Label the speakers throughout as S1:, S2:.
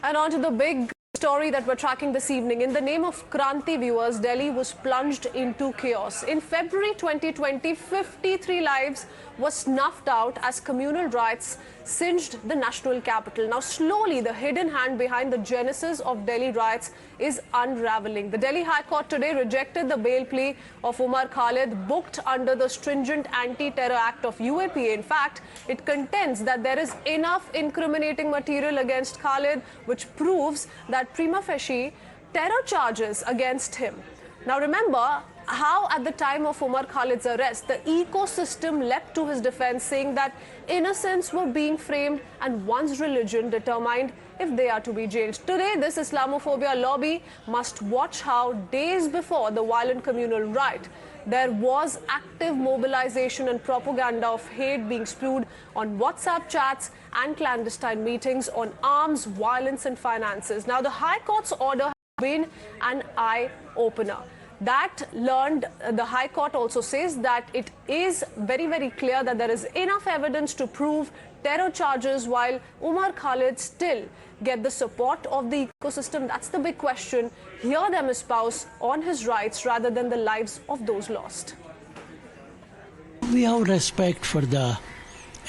S1: And on to the big story that we're tracking this evening. In the name of Kranti, viewers, Delhi was plunged into chaos. In February 2020, 53 lives were snuffed out as communal riots singed the national capital. Now, slowly, the hidden hand behind the genesis of Delhi riots is unraveling. The Delhi High Court today rejected the bail plea of Umar Khalid, booked under the stringent Anti-Terror Act of UAPA. In fact, it contends that there is enough incriminating material against Khalid, which proves that prima facie terror charges against him. Now, remember how at the time of Umar Khalid's arrest, the ecosystem leapt to his defense, saying that innocents were being framed and one's religion determined if they are to be jailed. Today, this Islamophobia lobby must watch how days before the violent communal riot, there was active mobilization and propaganda of hate being spewed on WhatsApp chats and clandestine meetings on arms, violence and finances. Now, the High Court's order has been an eye-opener. The High Court also says that it is very, very clear that there is enough evidence to prove terror charges, while Umar Khalid still get the support of the ecosystem. That's the big question. Hear them espouse on his rights rather than the lives of those lost.
S2: We have respect for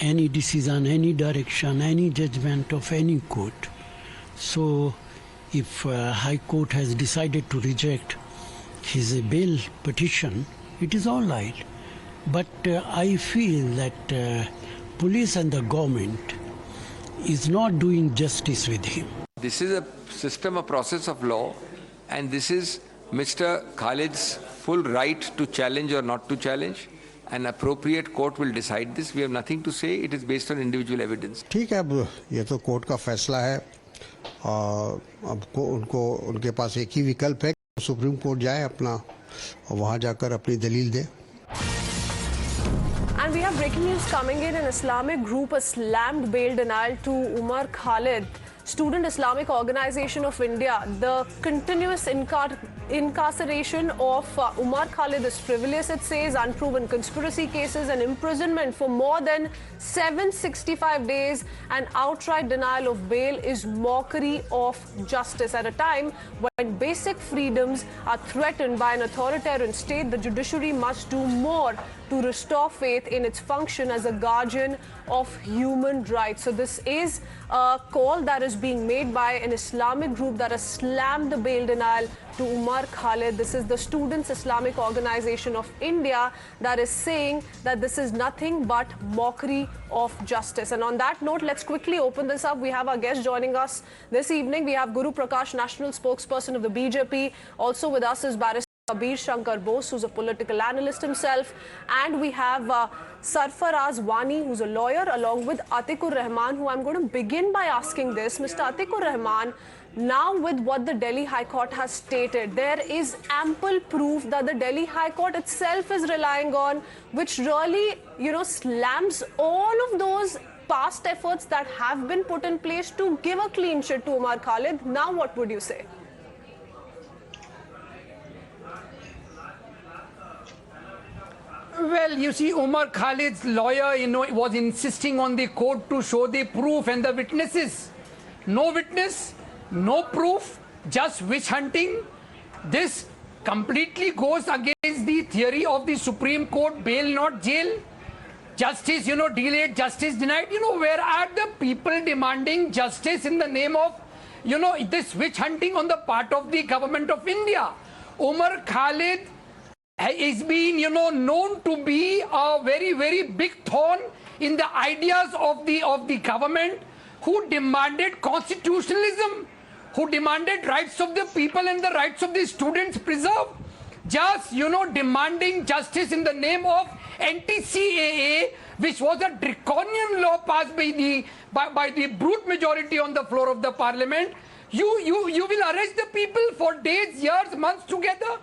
S2: any decision, any direction, any judgment of any court. So if High Court has decided to reject his bail petition, it is all right. But I feel that police and the government is not doing justice with him.
S3: This is a system, a process of law, and this is Mr. Khalid's full right to challenge or not to challenge. An appropriate court will decide this. We have nothing to say. It is based on individual evidence.
S4: ठीक है, अब ये तो court का फैसला है और अब उनके पास एक ही विकल्प है, सुप्रीम कोर्ट जाए अपना और वहाँ जाकर अपनी दलील दे.
S1: And we have breaking news coming in. An Islamic group has slammed bail denial to Umar Khalid. Student Islamic Organization of India, the continuous incarceration of Umar Khalid is frivolous, it says. Unproven conspiracy cases and imprisonment for more than 765 days and outright denial of bail is mockery of justice. At a time when basic freedoms are threatened by an authoritarian state, the judiciary must do more to restore faith in its function as a guardian of human rights. So this is a call that is being made by an Islamic group that has slammed the bail denial to Umar Khalid. This is the Students Islamic Organization of India that is saying that this is nothing but mockery of justice. And on that note, let's quickly open this up. We have our guest joining us this evening. We have Guru Prakash, national spokesperson of the BJP. Also with us is Barrister Kabir Shankar Bose, who's a political analyst himself, and we have Sarfaraz Wani, who's a lawyer, along with Atikur Rahman, who I'm going to begin by asking this. Mr. Atikur Rahman, now with what the Delhi High Court has stated, there is ample proof that the Delhi High Court itself is relying on, which really, slams all of those past efforts that have been put in place to give a clean sheet to Umar Khalid. Now, what would you say?
S5: Well, you see, Umar Khalid's lawyer, was insisting on the court to show the proof and the witnesses. No witness, no proof, just witch hunting. This completely goes against the theory of the Supreme Court, bail not jail. Justice, delayed, justice denied. Where are the people demanding justice in the name of, this witch hunting on the part of the government of India? Umar Khalid is being, known to be a very, very big thorn in the ideas of the government, who demanded constitutionalism, who demanded rights of the people and the rights of the students preserved. Just, demanding justice in the name of anti-CAA, which was a draconian law passed by the brute majority on the floor of the parliament. You will arrest the people for days, years, months together.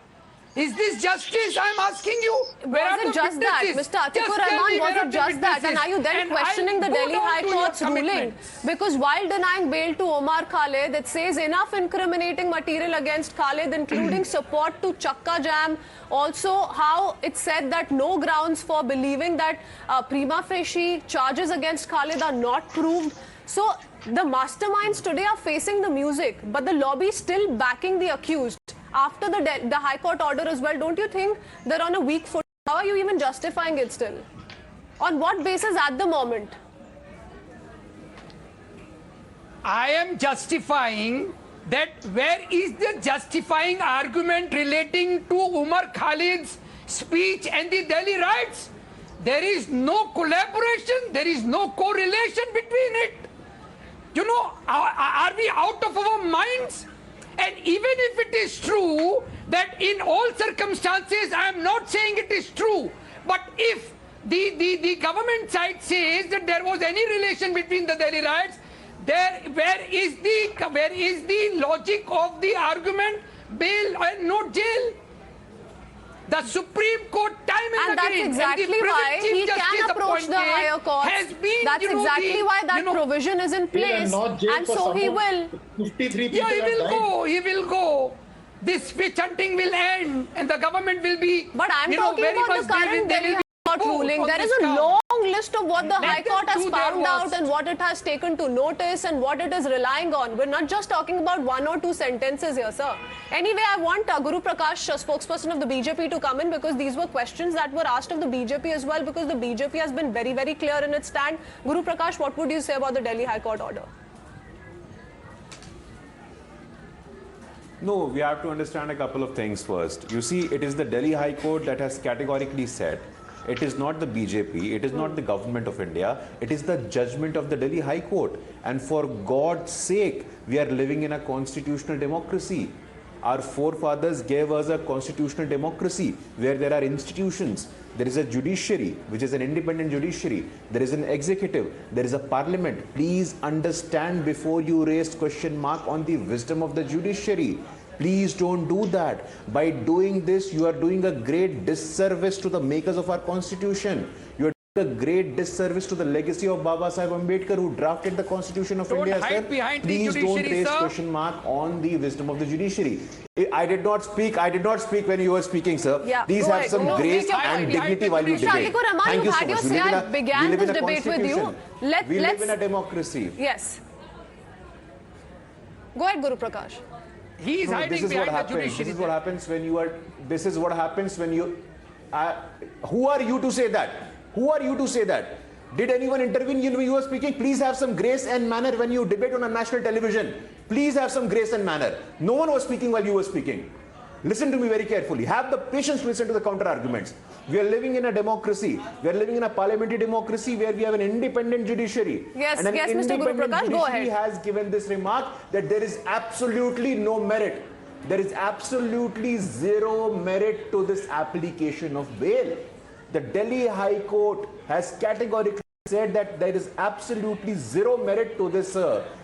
S5: Is this justice? I'm asking you.
S1: Was it just that, Mr. Atikur Rahman? Was it just that? And are you then questioning the Delhi High Court's ruling? Because while denying bail to Umar Khalid, it says enough incriminating material against Khalid, including support to Chakka Jam. Also, how it said that no grounds for believing that prima facie charges against Khalid are not proved. So the masterminds today are facing the music, but the lobby is still backing the accused. After the High Court order as well, don't you think they're on a weak foot? How are you even justifying it still? On what basis at the moment?
S5: I am justifying that where is the justifying argument relating to Umar Khalid's speech and the Delhi riots? There is no collaboration, there is no correlation between it. You know, are we out of our minds? And even if it is true that in all circumstances, I am not saying it is true, but if the government side says that there was any relation between the Delhi riots, where is the logic of the argument? Bail and not jail. The Supreme Court time and
S1: that's
S5: again,
S1: exactly
S5: and the
S1: why
S5: present
S1: he
S5: Chief
S1: can
S5: Justice
S1: approach the
S5: appointed
S1: higher court.
S5: has been,
S1: That's exactly why that provision is in place, and so he will.
S6: 53 people
S5: Yeah, he
S6: have
S5: will
S6: died.
S5: go. He will go. This witch hunting will end, and the government will be.
S1: But I'm talking
S5: very
S1: about
S5: much
S1: the current
S5: they will
S1: Delhi
S5: be
S1: High Court ruling.
S5: on
S1: There is
S5: this
S1: a
S5: count.
S1: long list of what the
S5: Let
S1: High
S5: them
S1: Court has
S5: do their
S1: found out
S5: worst.
S1: and what it has taken to notice and what it is relying on. We're not just talking about one or two sentences here, sir. Anyway, I want Guru Prakash, spokesperson of the BJP, to come in because these were questions that were asked of the BJP as well, because the BJP has been very, very clear in its stand. Guru Prakash, what would you say about the Delhi High Court order?
S7: No, we have to understand a couple of things first. You see, it is the Delhi High Court that has categorically said it is not the BJP, it is not the government of India, it is the judgment of the Delhi High Court. And for God's sake, we are living in a constitutional democracy. Our forefathers gave us a constitutional democracy where there are institutions. There is a judiciary, which is an independent judiciary. There is an executive. There is a parliament. Please understand before you raise question mark on the wisdom of the judiciary. Please don't do that. By doing this, you are doing a great disservice to the makers of our constitution. You are doing a great disservice to the legacy of Baba Sahib Ambedkar, who drafted the Constitution of
S5: Don't
S7: India.
S5: hide
S7: Sir.
S5: behind the
S7: Please don't
S5: judiciary,
S7: raise
S5: sir.
S7: question mark on the wisdom of the judiciary. I did not speak when you were speaking, sir.
S1: Yeah,
S7: Please
S1: go
S7: have
S1: ahead.
S7: some
S1: No,
S7: grace
S1: make your
S7: and
S1: point.
S7: dignity while you debate.
S1: Shalikur Rahman,
S7: Thank
S1: you
S7: you
S1: had
S7: so
S1: your
S7: much.
S1: say. I began this debate with you.
S7: We live
S1: Let's.
S7: in a democracy.
S1: Yes. Go ahead, Guru Prakash.
S5: He is
S7: No,
S5: hiding
S7: this is what
S5: behind the
S7: happens.
S5: judiciary.
S7: This is what happens when you are. This is what happens when you. Who are you to say that? Who are you to say that? Did anyone intervene when you were speaking? Please have some grace and manner when you debate on a national television. Please have some grace and manner. No one was speaking while you were speaking. Listen to me very carefully. Have the patience to listen to the counter arguments. We are living in a democracy. We are living in a parliamentary democracy where we have an independent judiciary.
S1: Yes,
S7: and an
S1: yes, Mr. Guru
S7: independent
S1: Prakash, go
S7: judiciary
S1: ahead.
S7: has given this remark that there is absolutely no merit. There is absolutely zero merit to this application of bail. The Delhi High Court has categorically said that there is absolutely zero merit to this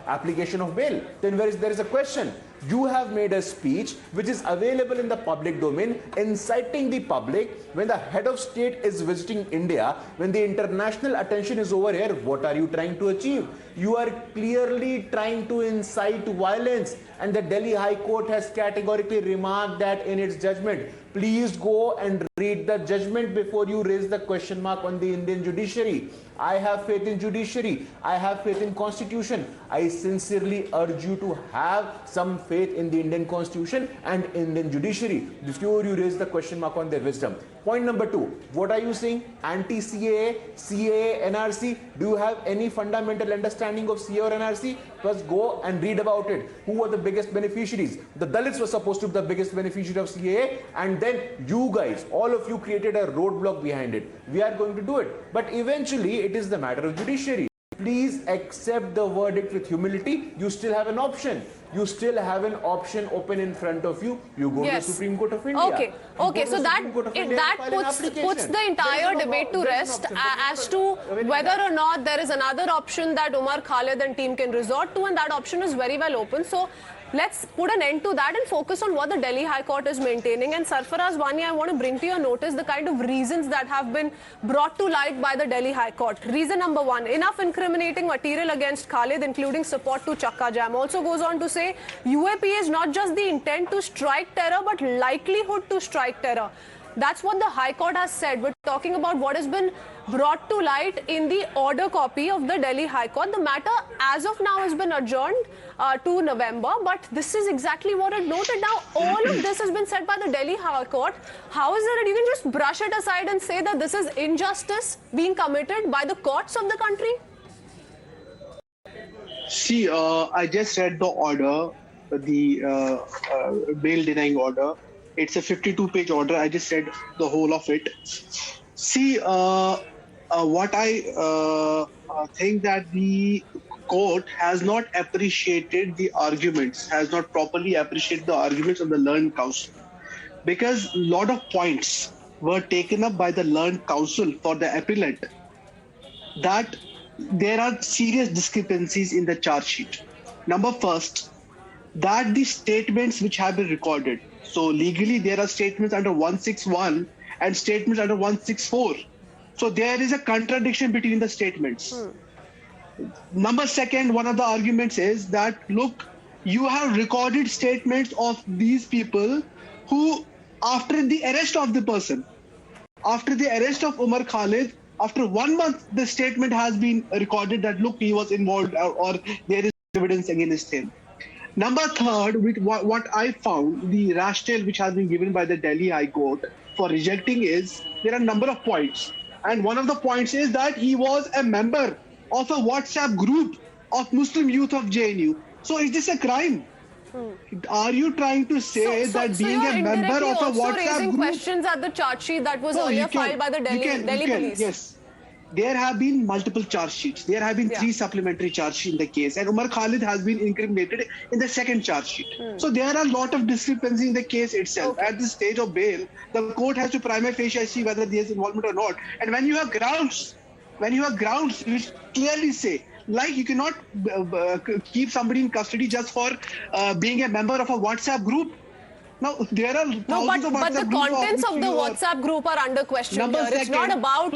S7: application of bail. Then there is a question. You have made a speech which is available in the public domain, inciting the public when the head of state is visiting India, when the international attention is over here. What are you trying to achieve? You are clearly trying to incite violence, and the Delhi High Court has categorically remarked that in its judgment. Please go and read the judgment before you raise the question mark on the Indian judiciary. I have faith in judiciary. I have faith in constitution. I sincerely urge you to have some faith in the Indian constitution and Indian judiciary before you raise the question mark on their wisdom. Point number 2. What are you saying? Anti-CAA, CAA, NRC? Do you have any fundamental understanding of CAA or NRC? First go and read about it. Who were the biggest beneficiaries? The Dalits were supposed to be the biggest beneficiary of CAA, and then you guys, all of you created a roadblock behind it. We are going to do it. But eventually it is the matter of judiciary. Please accept the verdict with humility. You still have an option. You still have an option open in front of you. You go to the Supreme Court of India.
S1: Okay. So that puts the entire debate to rest as to whether or not there is another option that Umar Khalid and team can resort to, and that option is very well open. So let's put an end to that and focus on what the Delhi High Court is maintaining. And Sarfaraz Wani, I want to bring to your notice the kind of reasons that have been brought to light by the Delhi High Court. Reason number 1, enough incriminating material against Khalid, including support to Chakka Jam. Also goes on to say UAPA is not just the intent to strike terror, but likelihood to strike terror. That's what the High Court has said. We're talking about what has been brought to light in the order copy of the Delhi High Court. The matter as of now has been adjourned to November, but this is exactly what it noted. Now, all of this has been said by the Delhi High Court. How is it that you can just brush it aside and say that this is injustice being committed by the courts of the country?
S6: See, I just read the order, the bail denying order. It's a 52-page order. I just read the whole of it. See, what I think that the court has not appreciated the arguments, has not properly appreciated the arguments of the learned counsel, because a lot of points were taken up by the learned counsel for the appellant that there are serious discrepancies in the charge sheet. Number first, that the statements which have been recorded, so legally there are statements under 161 and statements under 164. So there is a contradiction between the statements. Number second, one of the arguments is that, look, you have recorded statements of these people who, after the arrest of the person, after the arrest of Umar Khalid, after 1 month, the statement has been recorded that, look, he was involved or there is evidence against him. Number third, what I found, the rationale which has been given by the Delhi High Court for rejecting is, there are a number of points. And one of the points is that he was a member of a WhatsApp group of Muslim youth of JNU. So is this a crime? Are you trying to say that being a member of a WhatsApp
S1: raising
S6: group...
S1: questions at the charge sheet that was earlier filed by the Delhi police?
S6: Yes. There have been multiple charge sheets. There have been 3 supplementary charge sheets in the case. And Umar Khalid has been incriminated in the second charge sheet. So there are a lot of discrepancies in the case itself. At the stage of bail, the court has to prima facie see whether there is involvement or not. And when you have grounds which clearly say, like, you cannot keep somebody in custody just for being a member of a WhatsApp group. Now, there are thousands of WhatsApp
S1: but the
S6: groups
S1: contents of the WhatsApp group are under question here. It's not about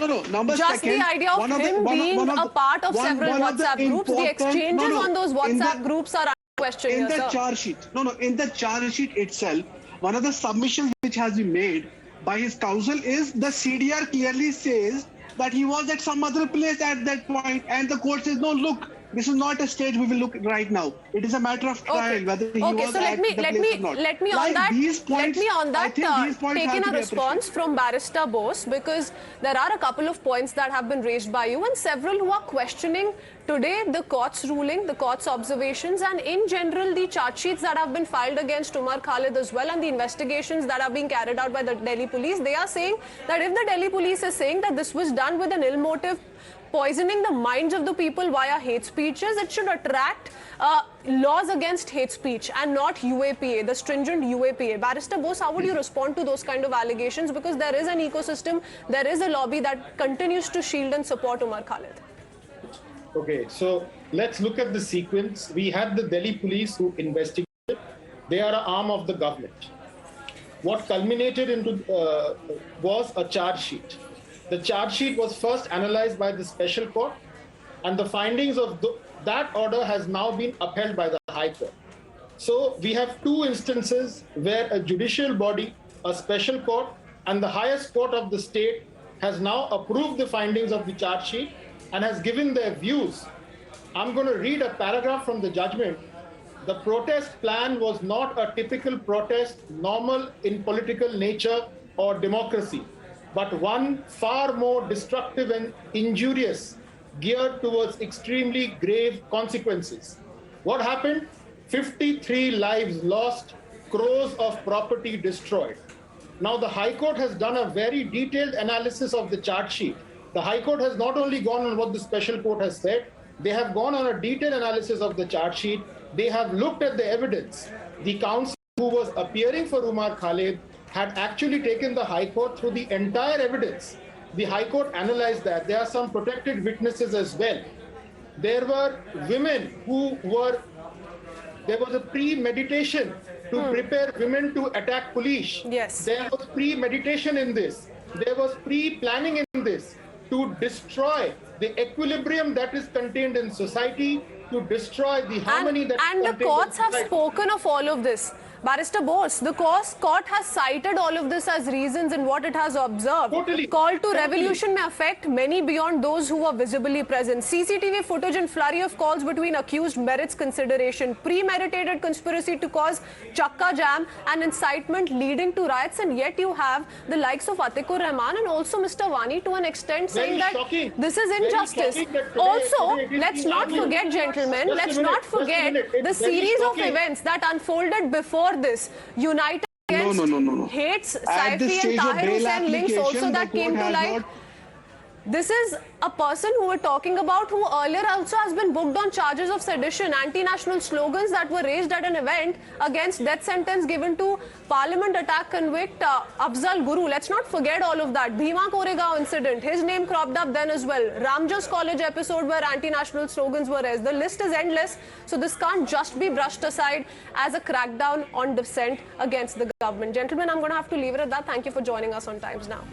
S1: just the idea of him being a part of several WhatsApp groups. The exchanges on those WhatsApp groups are under question here,
S6: in the charge sheet. In the charge sheet itself, one of the submissions which has been made by his counsel is the CDR clearly says that he was at some other place at that point, and the court says, no, look, this is not a stage we will look right now. It is a matter of trial whether he was
S1: so
S6: at the place or not.
S1: Let me on that take in a response from Barrister Bose, because there are a couple of points that have been raised by you and several who are questioning today the court's ruling, the court's observations, and in general the charge sheets that have been filed against Umar Khalid as well, and the investigations that are being carried out by the Delhi police. They are saying that if the Delhi police is saying that this was done with an ill motive, poisoning the minds of the people via hate speeches, it should attract laws against hate speech and not UAPA, the stringent UAPA. Barrister Bose, how would you respond to those kind of allegations? Because there is an ecosystem, there is a lobby that continues to shield and support Umar Khalid.
S8: Okay, so let's look at the sequence. We had the Delhi police who investigated. They are an arm of the government. What culminated into was a charge sheet. The charge sheet was first analyzed by the special court, and the findings of that order has now been upheld by the High Court. So we have 2 instances where a judicial body, a special court, and the highest court of the state has now approved the findings of the charge sheet and has given their views. I'm going to read a paragraph from the judgment. The protest plan was not a typical protest, normal in political nature or democracy, but one far more destructive and injurious, geared towards extremely grave consequences. What happened? 53 lives lost, crores of property destroyed. Now the High Court has done a very detailed analysis of the charge sheet. The High Court has not only gone on what the special court has said, they have gone on a detailed analysis of the charge sheet. They have looked at the evidence. The counsel who was appearing for Umar Khalid had actually taken the High Court through the entire evidence. The High Court analyzed that. There are some protected witnesses as well. There were women who were, there was a premeditation to prepare women to attack police.
S1: Yes.
S8: There was premeditation in this. There was pre-planning in this to destroy the equilibrium that is contained in society, to destroy the harmony that is contained in society.
S1: And the courts have spoken of all of this. Barrister Bose, the court has cited all of this as reasons in what it has observed.
S8: Totally.
S1: Call to revolution may affect many beyond those who were visibly present. CCTV footage and flurry of calls between accused merits consideration. Premeditated conspiracy to cause chakka jam and incitement leading to riots, and yet you have the likes of Atikur Rahman and also Mr. Wani to an extent saying that this is injustice. Let's not forget, gentlemen, let's not forget the series of events that unfolded before this. United against hates Saifi and Tahir Hussain links also that came to light. This is a person who we're talking about who earlier also has been booked on charges of sedition, anti-national slogans that were raised at an event against death sentence given to Parliament attack convict Afzal Guru. Let's not forget all of that. Bhima Koregaon incident, his name cropped up then as well. Ramjas College episode where anti-national slogans were raised. The list is endless, so this can't just be brushed aside as a crackdown on dissent against the government. Gentlemen, I'm going to have to leave it at that. Thank you for joining us on Times Now.